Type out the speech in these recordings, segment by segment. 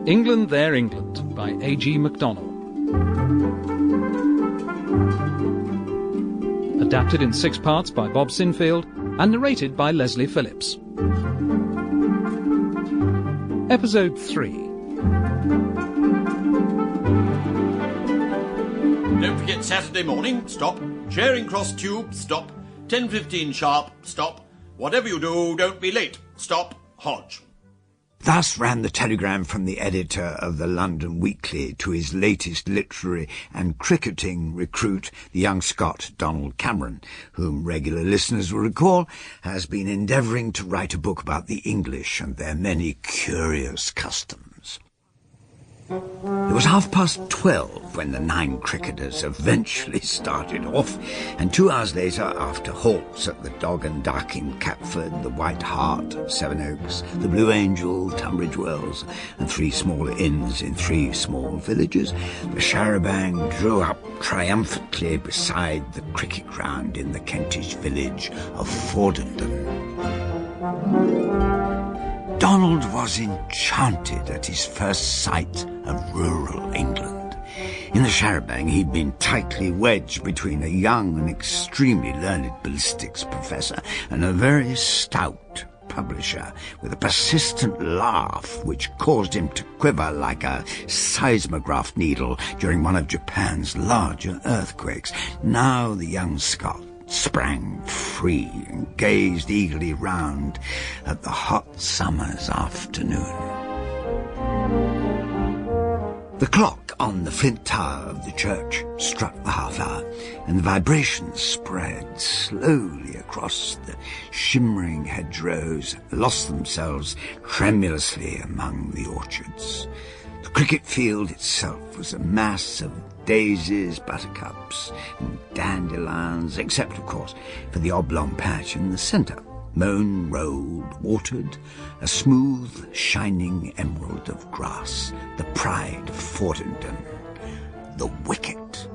England, Their England by A.G. Macdonell. Adapted in 6 parts by Bob Sinfield and narrated by Leslie Phillips. Episode 3. Don't forget Saturday morning, stop. Charing Cross Tube, stop. 10:15 sharp, stop. Whatever you do, don't be late, stop. Hodge. Thus ran the telegram from the editor of the London Weekly to his latest literary and cricketing recruit, the young Scot Donald Cameron, whom regular listeners will recall has been endeavouring to write a book about the English and their many curious customs. It was 12:30 when the 9 cricketers eventually started off, and 2 hours later, after halts at the Dog and Duck in Catford, the White Hart of Sevenoaks, the Blue Angel, Tunbridge Wells, and 3 small inns in 3 small villages, the char-a-banc drew up triumphantly beside the cricket ground in the Kentish village of Fordenden. Donald was enchanted at his first sight of rural England. In the char-a-banc he'd been tightly wedged between a young and extremely learned ballistics professor and a very stout publisher with a persistent laugh which caused him to quiver like a seismograph needle during one of Japan's larger earthquakes. Now the young Scot sprang free and gazed eagerly round at the hot summer's afternoon. The clock on the flint tower of the church struck the half-hour, and the vibrations spread slowly across the shimmering hedgerows, lost themselves tremulously among the orchards. The cricket field itself was a mass of daisies, buttercups, and dandelions, except, of course, for the oblong patch in the centre, mown, rolled, watered, a smooth, shining emerald of grass, the pride of Fordenden, the wicket.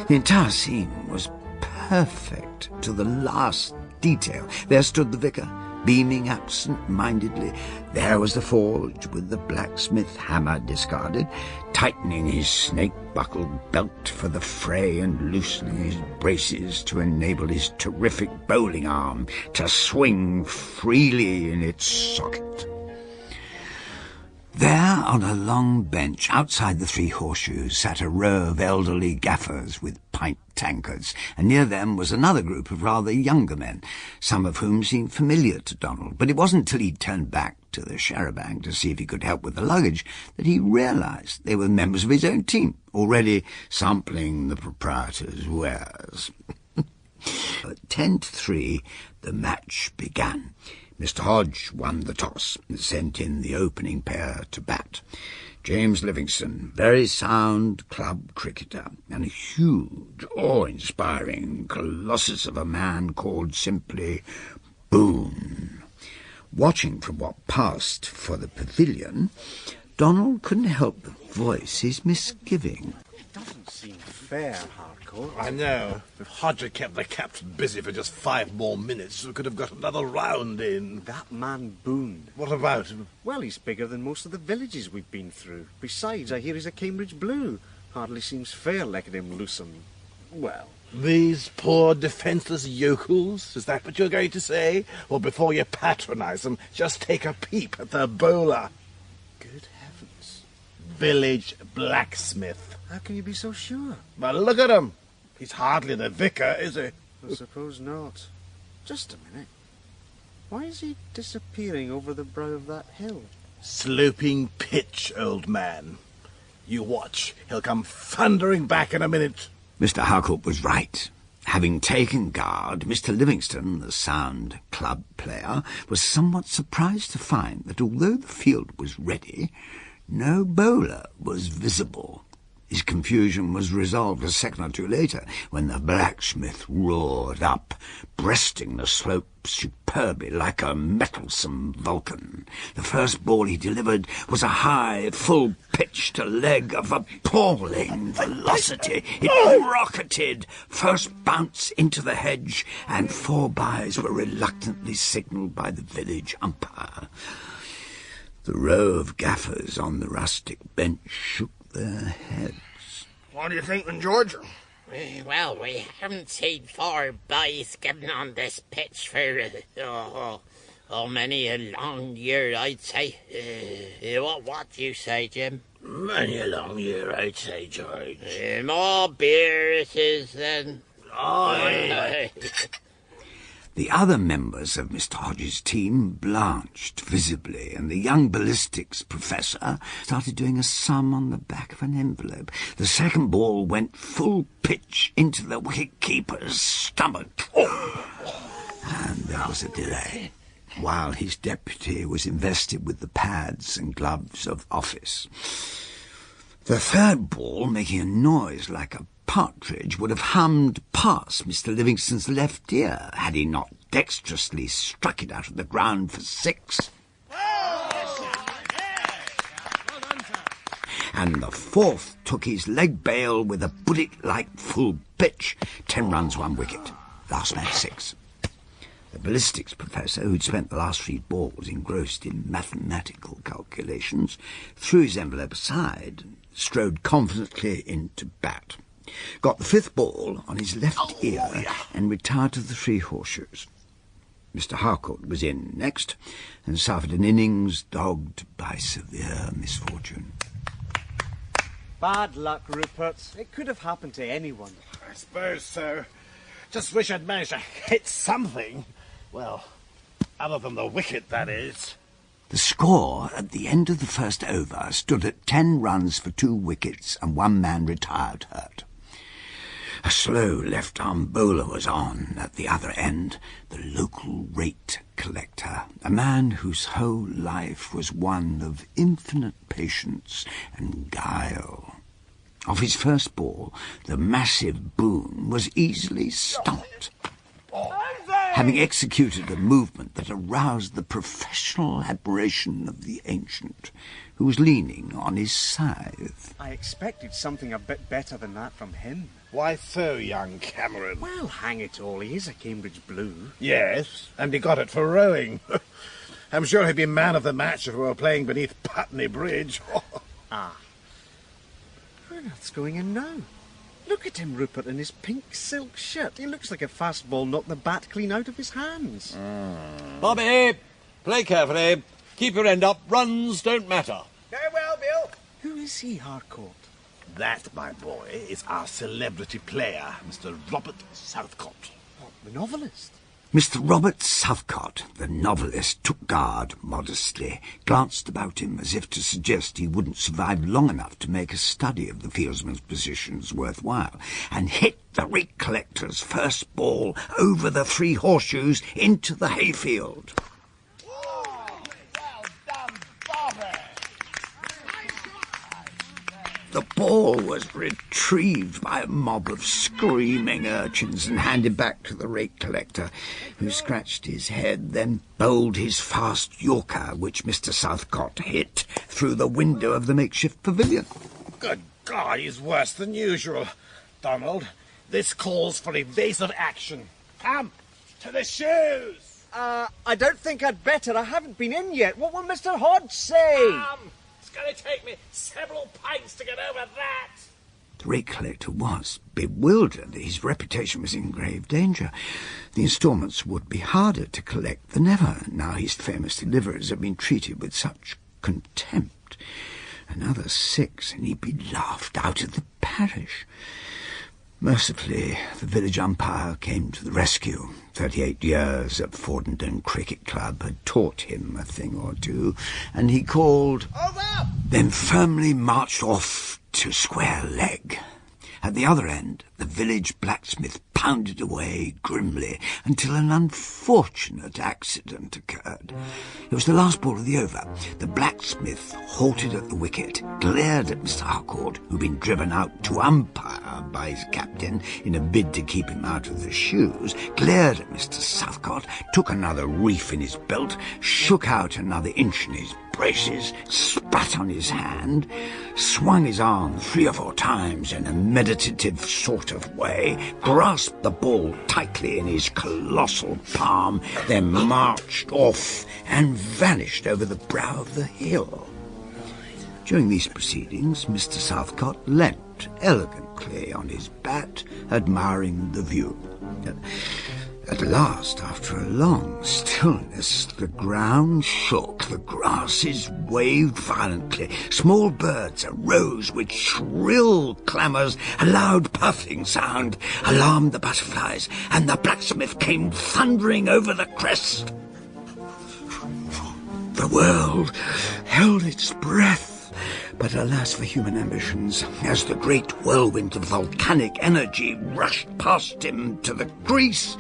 The entire scene was perfect to the last detail. There stood the vicar, beaming absent-mindedly. There was the forge, with the blacksmith hammer discarded, tightening his snake-buckled belt for the fray and loosening his braces to enable his terrific bowling arm to swing freely in its socket. There, on a long bench outside the 3 Horseshoes, sat a row of elderly gaffers with pint tankards, and near them was another group of rather younger men, some of whom seemed familiar to Donald. But it wasn't till he turned back to the char-a-banc to see if he could help with the luggage that he realised they were members of his own team, already sampling the proprietor's wares. At 10-3, the match began. Mr. Hodge won the toss and sent in the opening pair to bat. James Livingstone, very sound club cricketer, and a huge, awe-inspiring colossus of a man called simply Boone. Watching from what passed for the pavilion, Donald couldn't help but voice his misgiving. It doesn't seem fair, Harcourt. I know. If Hodge had kept the captain busy for just 5 more minutes, we could have got another round in. That man Boone. What about him? Well, he's bigger than most of the villages we've been through. Besides, I hear he's a Cambridge Blue. Hardly seems fair letting him loose on... well... These poor defenceless yokels? Is that what you're going to say? Well, before you patronise them, just take a peep at the bowler. Good heavens. Village blacksmith. How can you be so sure? Well, look at him. He's hardly the vicar, is he? I suppose not. Just a minute. Why is he disappearing over the brow of that hill? Sloping pitch, old man. You watch. He'll come thundering back in a minute. Mr. Harcourt was right. Having taken guard, Mr. Livingstone, the sound club player, was somewhat surprised to find that although the field was ready, no bowler was visible. His confusion was resolved a second or two later, when the blacksmith roared up, breasting the slope superbly like a mettlesome Vulcan. The first ball he delivered was a high, full-pitched leg of appalling velocity. It rocketed, first bounce into the hedge, and 4 byes were reluctantly signalled by the village umpire. The row of gaffers on the rustic bench shook their heads. What do you think, then, George? Well, we haven't seen 4 boys given on this pitch for many a long year, I'd say. What do you say, Jim? Many a long year, I'd say, George. More beer it is, then. Aye. The other members of Mr. Hodge's team blanched visibly, and the young ballistics professor started doing a sum on the back of an envelope. The second ball went full pitch into the wicket-keeper's stomach. And there was a delay, while his deputy was invested with the pads and gloves of office. The third ball, making a noise like a partridge, would have hummed past Mr. Livingston's left ear had he not dexterously struck it out of the ground for 6. And the fourth took his leg bail with a bullet-like full pitch. 10 runs, 1 wicket. Last man 6. The ballistics professor, who'd spent the last 3 balls engrossed in mathematical calculations, threw his envelope aside and strode confidently into bat. Got the 5th ball on his left ear and retired to the 3 horseshoes. Mr. Harcourt was in next and suffered an innings dogged by severe misfortune. Bad luck, Rupert. It could have happened to anyone. I suppose so. Just wish I'd managed to hit something. Well, other than the wicket, that is. The score at the end of the first over stood at 10 runs for 2 wickets and 1 man retired hurt. A slow left-arm bowler was on at the other end, the local rate collector, a man whose whole life was one of infinite patience and guile. Off his first ball, the massive Boone was easily stopped, having executed a movement that aroused the professional admiration of the ancient, who was leaning on his scythe. I expected something a bit better than that from him. Why so, young Cameron? Well, hang it all, he is a Cambridge Blue. Yes, and he got it for rowing. I'm sure he'd be man of the match if we were playing beneath Putney Bridge. Ah. Where on earth's going in now? Look at him, Rupert, in his pink silk shirt. He looks like a fast ball knocked the bat clean out of his hands. Bobby, play carefully. Keep your end up. Runs don't matter. Very well, Bill. Who is he, Harcourt? That, my boy, is our celebrity player, Mr. Rupert Southcott. What, the novelist? Mr. Robert Southcott, the novelist, took guard modestly, glanced about him as if to suggest he wouldn't survive long enough to make a study of the fieldsman's positions worthwhile, and hit the rate collector's first ball over the 3 horseshoes into the hayfield. The ball was retrieved by a mob of screaming urchins and handed back to the rate collector, who scratched his head, then bowled his fast Yorker, which Mr. Southcott hit through the window of the makeshift pavilion. Good God, he's worse than usual. Donald, this calls for evasive action. Come, to the shoes! I don't think I'd better. I haven't been in yet. What will Mr. Hodge say? It's going to take me several pints to get over that. The rate collector was bewildered. His reputation was in grave danger. The instalments would be harder to collect than ever, now his famous deliverers had been treated with such contempt. Another 6, and he'd be laughed out of the parish. Mercifully, the village umpire came to the rescue. 38 years at Fordenden Cricket Club had taught him a thing or two, and he called, "Over!" then firmly marched off to square leg. At the other end, the village blacksmith pounded away grimly until an unfortunate accident occurred. It was the last ball of the over. The blacksmith halted at the wicket, glared at Mr. Harcourt, who'd been driven out to umpire by his captain in a bid to keep him out of the shoes, glared at Mr. Southcott, took another reef in his belt, shook out another inch in his braces, spat on his hand, swung his arm 3 or 4 times in a meditative sort of way, grasped the ball tightly in his colossal palm, then marched off and vanished over the brow of the hill. During these proceedings, Mr. Southcott leant elegantly on his bat, admiring the view. At last, after a long stillness, the ground shook, the grasses waved violently, small birds arose with shrill clamours, a loud puffing sound alarmed the butterflies, and the blacksmith came thundering over the crest. The world held its breath. But alas for human ambitions, as the great whirlwind of volcanic energy rushed past him to the crease,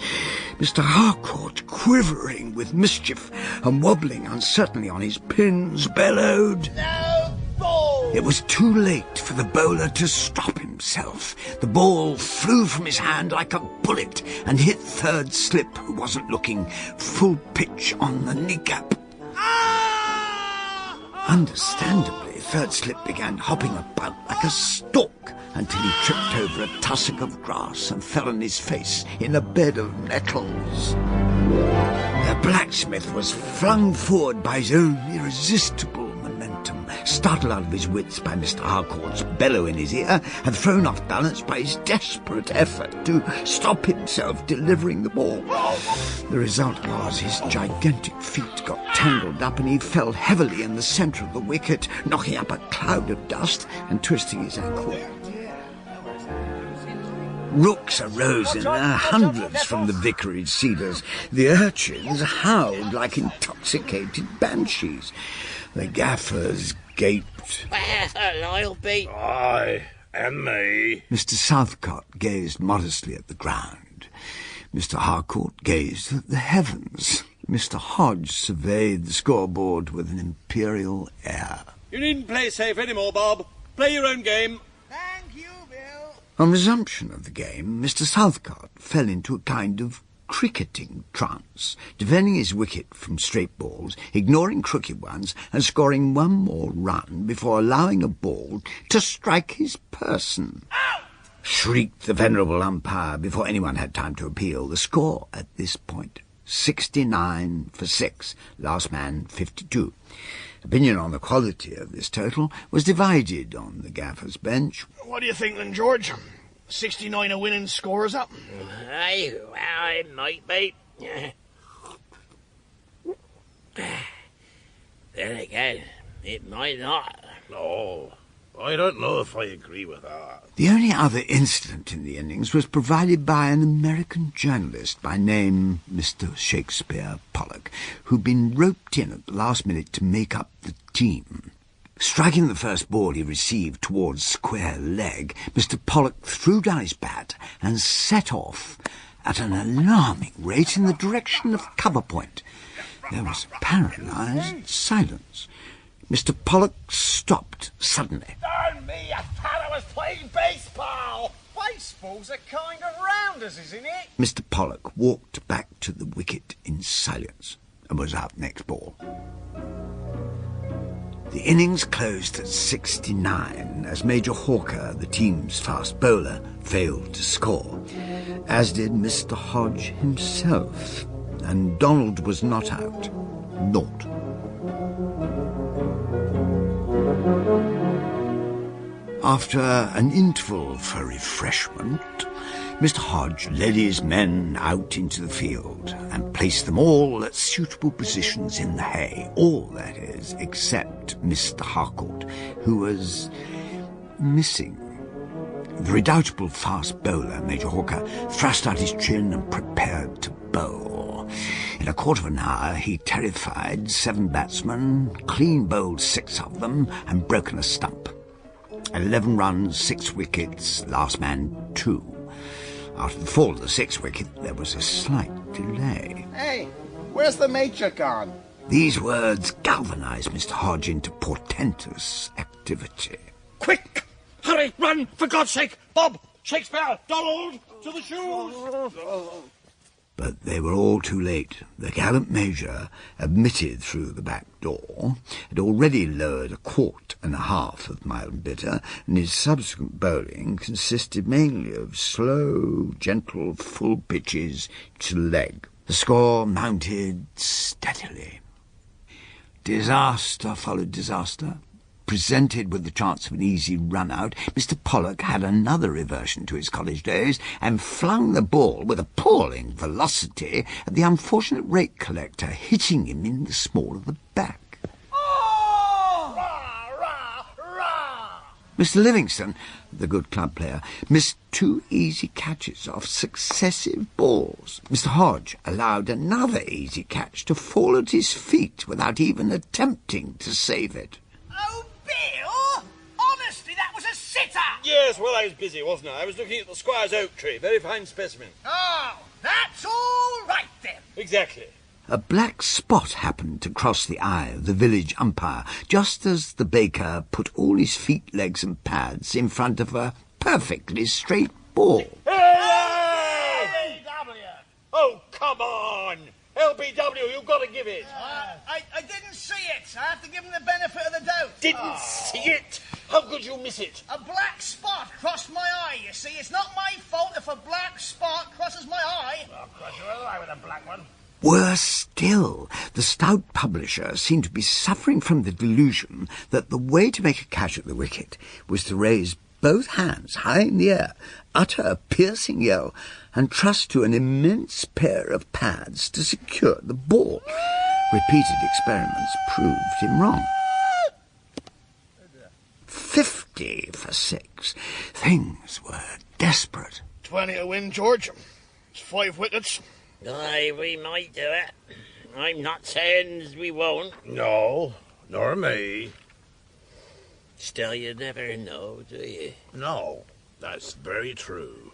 Mr. Harcourt, quivering with mischief and wobbling uncertainly on his pins, bellowed, "No ball!" It was too late for the bowler to stop himself. The ball flew from his hand like a bullet and hit third slip, who wasn't looking, full pitch on the kneecap. Understandably, third slip began hopping about like a stork until he tripped over a tussock of grass and fell on his face in a bed of nettles. The blacksmith was flung forward by his own irresistible momentum, startled out of his wits by Mr. Harcourt's bellow in his ear, and thrown off balance by his desperate effort to stop himself delivering the ball. The result was his gigantic feet got tangled up and he fell heavily in the centre of the wicket, knocking up a cloud of dust and twisting his ankle. Rooks arose in their hundreds from the vicarage cedars. The urchins howled like intoxicated banshees. The gaffers gaped. Well, I'll be... Aye, and me. Mr. Southcott gazed modestly at the ground. Mr. Harcourt gazed at the heavens. Mr. Hodge surveyed the scoreboard with an imperial air. You needn't play safe anymore, Bob. Play your own game. Thank you, Bill. On resumption of the game, Mr. Southcott fell into a kind of cricketing trance, defending his wicket from straight balls, ignoring crooked ones, and scoring one more run before allowing a ball to strike his person. Ow! Shrieked the venerable umpire before anyone had time to appeal. The score at this point, 69 for 6, last man 52. Opinion on the quality of this total was divided on the gaffer's bench. What do you think then, George? 69 a winning scores up? Aye, well, it might be. Then again, it might not. No, I don't know if I agree with that. The only other incident in the innings was provided by an American journalist by name Mr. Shakespeare Pollock, who'd been roped in at the last minute to make up the team. Striking the first ball he received towards square leg, Mr. Pollock threw down his bat and set off at an alarming rate in the direction of cover point. There was paralysed silence. Mr. Pollock stopped suddenly. Darn me, I thought I was playing baseball! Baseball's a kind of rounders, isn't it? Mr. Pollock walked back to the wicket in silence and was out next ball. The innings closed at 69 as Major Hawker, the team's fast bowler, failed to score, as did Mr. Hodge himself, and Donald was not out. Not. After an interval for refreshment, Mr. Hodge led his men out into the field and placed them all at suitable positions in the hay, all, that is, except Mr. Harcourt, who was missing. The redoubtable fast bowler, Major Hawker, thrust out his chin and prepared to bowl. In a quarter of an hour he terrified 7 batsmen, clean bowled 6 of them, and broken a stump. 11 runs, 6 wickets, last man 2. After the fall of the 6th wicket, there was a slight delay. Hey, where's the Major gone? These words galvanised Mr. Hodge into portentous activity. Quick! Hurry! Run! For God's sake! Bob! Shakespeare! Donald! To the shoes! But they were all too late. The gallant Major, admitted through the back door, had already lowered 1.5 quarts of mild and bitter, and his subsequent bowling consisted mainly of slow, gentle, full pitches to leg. The score mounted steadily. Disaster followed disaster. Presented with the chance of an easy run-out, Mr. Pollock had another reversion to his college days and flung the ball with appalling velocity at the unfortunate rate collector, hitting him in the small of the back. Oh! Rah, rah, rah! Mr. Livingston, the good club player, missed 2 easy catches off successive balls. Mr. Hodge allowed another easy catch to fall at his feet without even attempting to save it. Oh, Bill! Honestly, that was a sitter! Yes, well, I was busy, wasn't I? I was looking at the Squire's oak tree. Very fine specimen. Oh, that's all right then. Exactly. A black spot happened to cross the eye of the village umpire just as the baker put all his feet, legs and pads in front of a perfectly straight ball. Hey! Oh, come on! LBW, you've got to give it. I didn't see it. I have to give him the benefit of the doubt. Didn't see it? How could you miss it? A black spot crossed my eye, you see. It's not my fault if a black spot crosses my eye. I'll cross your eye with a black one. Worse still, the stout publisher seemed to be suffering from the delusion that the way to make a catch at the wicket was to raise both hands high in the air, utter a piercing yell, and trust to an immense pair of pads to secure the ball. Repeated experiments proved him wrong. 50 for 6. Things were desperate. 20 to win, George. It's 5 wickets. Aye, we might do it. I'm not saying we won't. No, nor me. Still, you never know, do you? No, that's very true.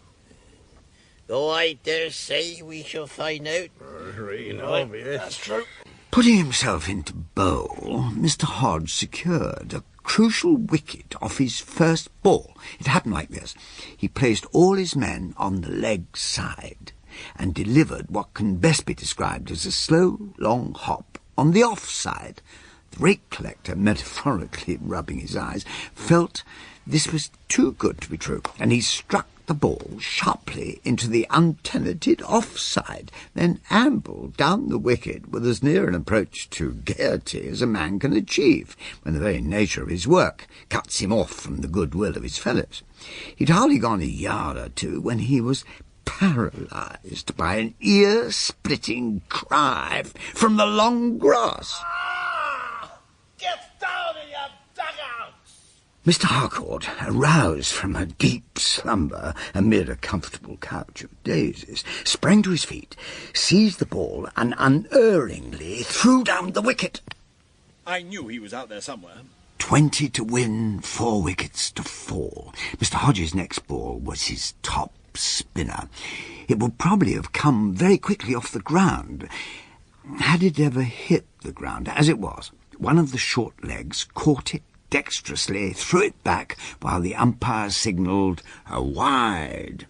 Though I dare say we shall find out. That's true. Putting himself into bowl, Mr. Hodge secured a crucial wicket off his first ball. It happened like this. He placed all his men on the leg side and delivered what can best be described as a slow, long hop on the off side. The rate collector, metaphorically rubbing his eyes, felt this was too good to be true, and he struck the ball sharply into the untenanted offside, then ambled down the wicket with as near an approach to gaiety as a man can achieve when the very nature of his work cuts him off from the goodwill of his fellows. He'd hardly gone a yard or two when he was paralysed by an ear-splitting cry from the long grass. Get down in your dugouts! Mr. Harcourt, aroused from a deep slumber amid a comfortable couch of daisies, sprang to his feet, seized the ball, and unerringly threw down the wicket. I knew he was out there somewhere. 20 to win, 4 wickets to fall. Mr. Hodge's next ball was his top spinner. It would probably have come very quickly off the ground had it ever hit the ground. As it was, one of the short legs caught it dexterously, threw it back while the umpire signalled a wide.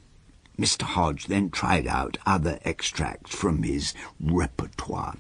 Mr. Hodge then tried out other extracts from his repertoire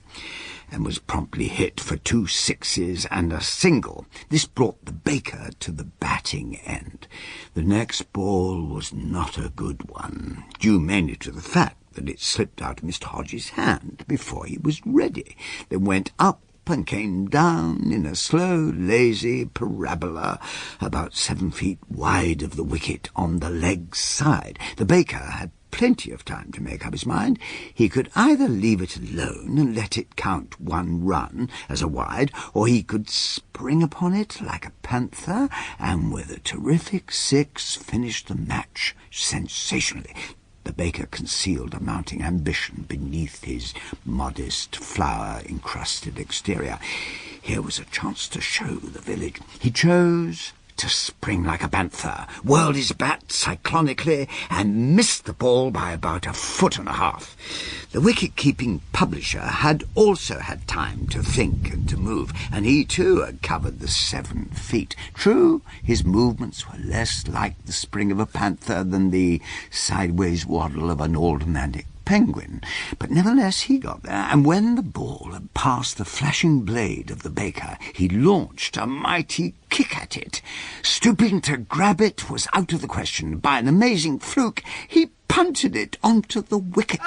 and was promptly hit for 2 sixes and a single. This brought the baker to the batting end. The next ball was not a good one, due mainly to the fact that it slipped out of Mr. Hodge's hand before he was ready, then went up and came down in a slow, lazy parabola about 7 feet wide of the wicket on the leg side. The baker had plenty of time to make up his mind. He could either leave it alone and let it count 1 run as a wide, or he could spring upon it like a panther and with a terrific 6 finish the match sensationally. The baker concealed a mounting ambition beneath his modest, flower-encrusted exterior. Here was a chance to show the village. He chose to spring like a panther, whirled his bat cyclonically, and missed the ball by about 1.5 feet. The wicket-keeping publisher had also had time to think and to move, and he too had covered the 7 feet. True, his movements were less like the spring of a panther than the sideways waddle of an aldermanic penguin, but nevertheless he got there, and when the ball had passed the flashing blade of the baker, he launched a mighty kick at it. Stooping to grab it was out of the question. By an amazing fluke, he punted it onto the wicket.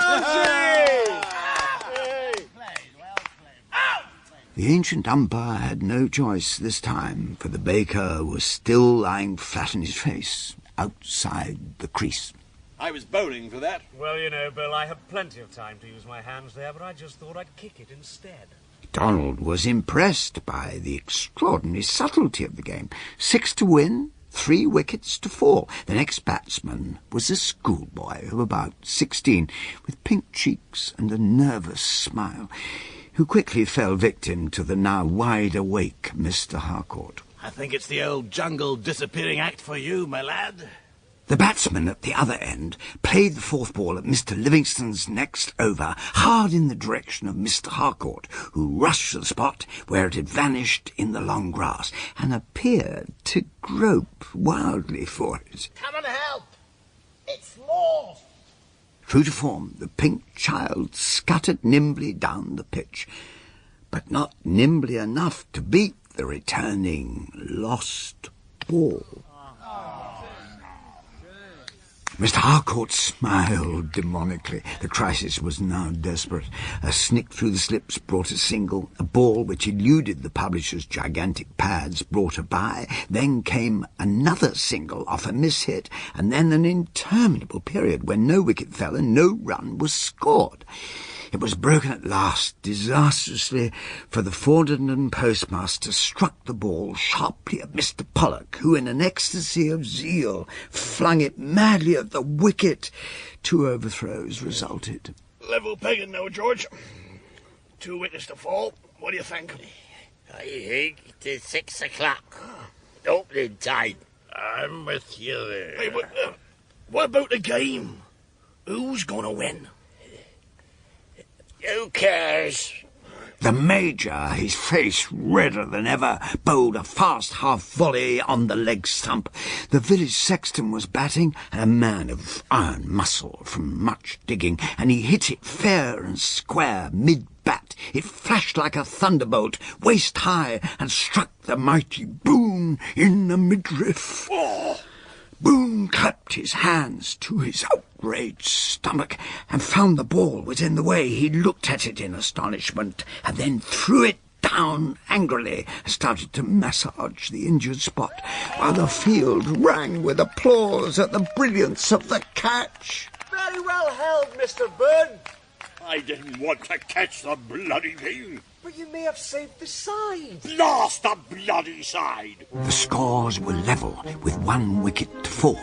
The ancient umpire had no choice this time, for the baker was still lying flat on his face, outside the crease. I was bowling for that. Well, you know, Bill, I had plenty of time to use my hands there, but I just thought I'd kick it instead. Donald was impressed by the extraordinary subtlety of the game. 6 to win, 3 wickets to fall. The next batsman was a schoolboy of about 16, with pink cheeks and a nervous smile, who quickly fell victim to the now wide-awake Mr. Harcourt. I think it's the old jungle disappearing act for you, my lad. The batsman at the other end played the fourth ball at Mr. Livingston's next over, hard in the direction of Mr. Harcourt, who rushed to the spot where it had vanished in the long grass, and appeared to grope wildly for it. Come and help! It's lost! True to form, the pink child scuttered nimbly down the pitch, but not nimbly enough to beat the returning lost ball. Mr. Harcourt smiled demonically. The crisis was now desperate. A snick through the slips brought a single. A ball which eluded the publisher's gigantic pads brought a bye. Then came another single off a mishit, and then an interminable period when no wicket fell and no run was scored. It was broken at last, disastrously, for the Fordenden postmaster struck the ball sharply at Mr. Pollock, who, in an ecstasy of zeal, flung it madly at the wicket. 2 overthrows resulted. Level pegging now, George. 2 wickets to fall. What do you think? I think it is 6 o'clock. Opening time. I'm with you there. Hey, what about the game? Who's gonna win? Who cares? The Major, his face redder than ever, bowled a fast half-volley on the leg stump. The village sexton was batting, a man of iron muscle from much digging, and he hit it fair and square mid-bat. It flashed like a thunderbolt, waist-high, and struck the mighty Boone in the midriff. Oh! Boone clapped his hands to his outraged stomach and found the ball was in the way. He looked at it in astonishment and then threw it down angrily and started to massage the injured spot while the field rang with applause at the brilliance of the catch. Very well held, Mr. Byrne. I didn't want to catch the bloody thing. But you may have saved the side. Blast the bloody side! The scores were level, with 1 wicket to fall.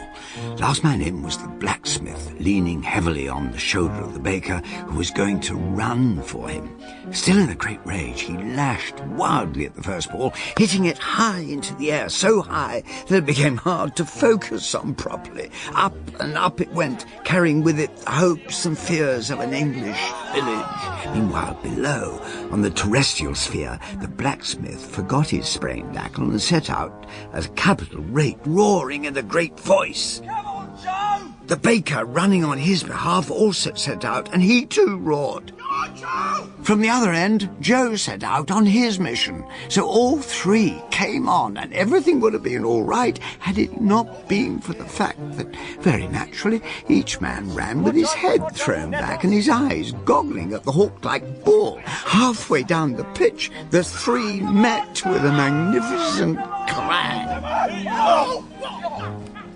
Last man in was the blacksmith, leaning heavily on the shoulder of the baker, who was going to run for him. Still in a great rage, he lashed wildly at the first ball, hitting it high into the air, so high that it became hard to focus on properly. Up and up it went, carrying with it the hopes and fears of an English village. Meanwhile, below, on the terrestrial sphere, the blacksmith forgot his sprained ankle and set out at a capital rate, roaring in a great voice. Come on, Joe! The baker, running on his behalf, also set out, and he too roared. Come on, Joe! From the other end, Joe set out on his mission. So all 3 came on, and everything would have been all right had it not been for the fact that, very naturally, each man ran with his head thrown back and his eyes goggling at the hawk-like ball. Halfway down the pitch, the 3 met with a magnificent clang.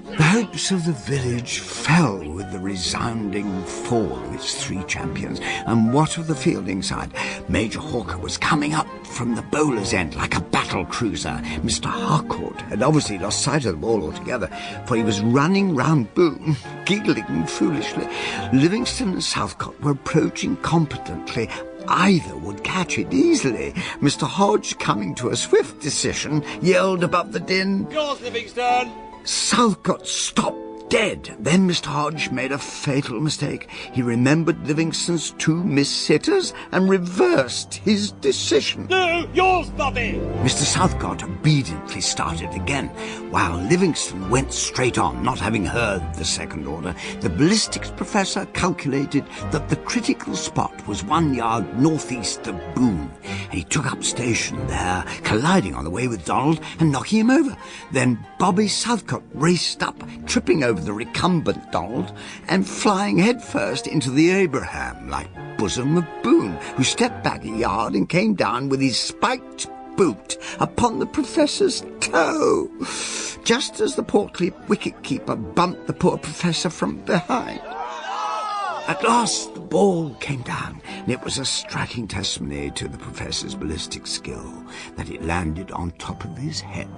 The hopes of the village fell with the resounding fall of its 3 champions. And what of the fielding side? Major Hawker was coming up from the bowler's end like a battle cruiser. Mr. Harcourt had obviously lost sight of the ball altogether, for he was running round Boone, giggling foolishly. Livingston and Southcott were approaching competently. Either would catch it easily. Mr. Hodge, coming to a swift decision, yelled above the din, Yours, Livingston! Southcott stopped dead. Then Mr. Hodge made a fatal mistake. He remembered Livingston's 2 missed sitters and reversed his decision. No, yours, Bobby! Mr. Southcott obediently started again, while Livingston went straight on, not having heard the second order. The ballistics professor calculated that the critical spot was 1 yard northeast of Boone, and he took up station there, colliding on the way with Donald and knocking him over. Then Bobby Southcott raced up, tripping over the recumbent Donald and flying headfirst into the Abraham-like bosom of Boone, who stepped back a yard and came down with his spiked boot upon the professor's toe, just as the portly wicket-keeper bumped the poor professor from behind. At last the ball came down, and it was a striking testimony to the professor's ballistic skill that it landed on top of his head.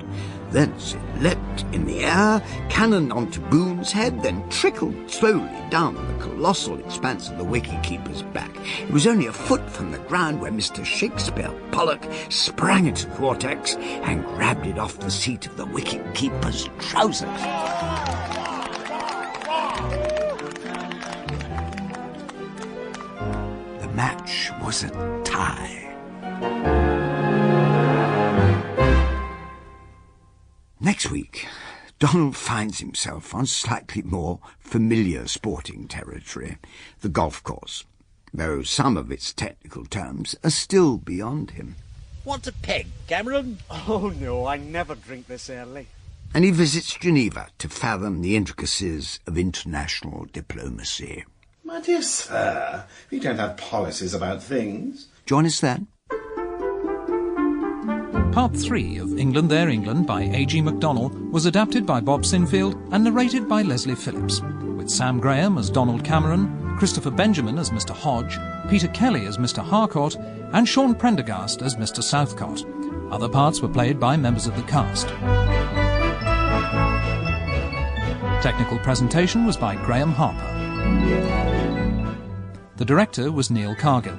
Thence it leapt in the air, cannoned onto Boone's head, then trickled slowly down the colossal expanse of the wicket-keeper's back. It was only a foot from the ground where Mr. Shakespeare Pollock sprang into the vortex and grabbed it off the seat of the wicket-keeper's trousers. The match was a tie. Next week, Donald finds himself on slightly more familiar sporting territory, the golf course, though some of its technical terms are still beyond him. Want a peg, Cameron? Oh, no, I never drink this early. And he visits Geneva to fathom the intricacies of international diplomacy. My dear sir, we don't have policies about things. Join us then. Part 3 of England, There, England by A.G. Macdonell was adapted by Bob Sinfield and narrated by Leslie Phillips, with Sam Graham as Donald Cameron, Christopher Benjamin as Mr. Hodge, Peter Kelly as Mr. Harcourt, and Sean Prendergast as Mr. Southcott. Other parts were played by members of the cast. Technical presentation was by Graham Harper. The director was Neil Cargill.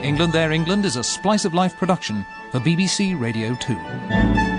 England, There, England is a Splice of Life production for BBC Radio 2.